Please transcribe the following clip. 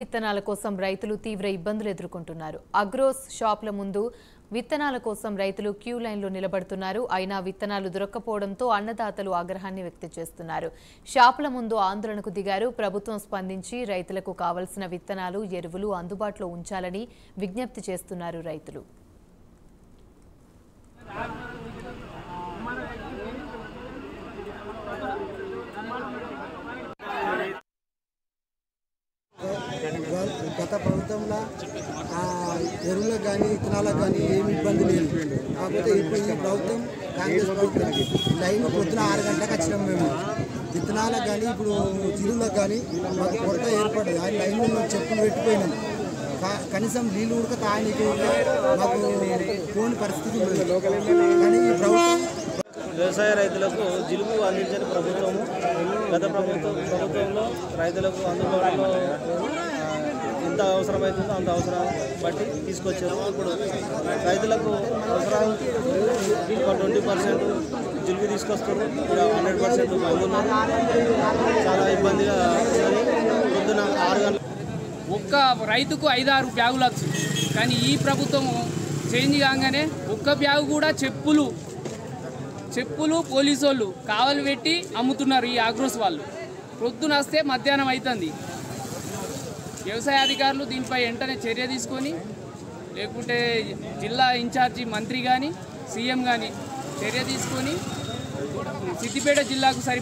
విత్తనాల కోసం రైతులు తీవ్ర ఇబ్బందులు ఎదుర్కొంటున్నారు. అగ్రోస్ షాపుల ముందు విత్తనాల కోసం రైతులు క్యూ లైన్లో నిలబడుతున్నారు. అయినా విత్తనాలు దొరక్కపోవడంతో అన్నదాతలు ఆగ్రహాన్ని వ్యక్తం చేస్తున్నారు. షాపుల ముందు ఆందోళనకు దిగారు. ప్రభుత్వం స్పందించి రైతులకు కావాల్సిన విత్తనాలు, ఎరువులు అందుబాటులో ఉంచాలని విజ్ఞప్తి చేస్తున్నారు రైతులు. గత ప్రభుత్వంలో ఎరువులకు కానీ విత్తనాలకు కానీ ఏమి ఇబ్బంది లేదు. కాకపోతే ఇప్పుడు ఈ ప్రభుత్వం కాంగ్రెస్ ప్రభుత్వం లైన్ పొద్దున 6 గంటలకు వచ్చినాం మేము. విత్తనాలకు కానీ ఇప్పుడు చిరువులకు కానీ మాకు కొరత ఏర్పడింది. ఆ లైన్లో మేము చెప్పులు పెట్టిపోయినాం. కనీసం నీళ్ళు ఉడక తాగనీకి మాకు పోని పరిస్థితి లేదు. కానీ ఈ ప్రభుత్వం వ్యవసాయ రైతులకు జిలుగు అందించిన ప్రభుత్వము గత ప్రభుత్వంలో రైతులకు అందుబాటులో ఎంత అవసరమవుతుందో అంత అవసరం బట్టి తీసుకొచ్చారు. ఇప్పుడు రైతులకు అవసరం 20% జిలుగు తీసుకొస్తారు. ఇప్పుడు 100% పొందున్నారు. చాలా ఇబ్బందిగా ఉన్నది. పొద్దున 6 గంటల ఒక్క రైతుకు 5-6 బ్యాగులు వచ్చింది. కానీ ఈ ప్రభుత్వం చేంజ్ కాగానే ఒక్క బ్యాగు కూడా చెప్పులు పోలీసు వాళ్ళు కావలి పెట్టి అమ్ముతున్నారు. ఈ ఆగ్రోస్ వాళ్ళు ప్రొద్దున వస్తే మధ్యాహ్నం అవుతుంది. వ్యవసాయ అధికారులు దీనిపై వెంటనే చర్య తీసుకొని, లేకుంటే జిల్లా ఇన్ఛార్జి మంత్రి కానీ సీఎం కానీ చర్య తీసుకొని సిద్దిపేట జిల్లాకు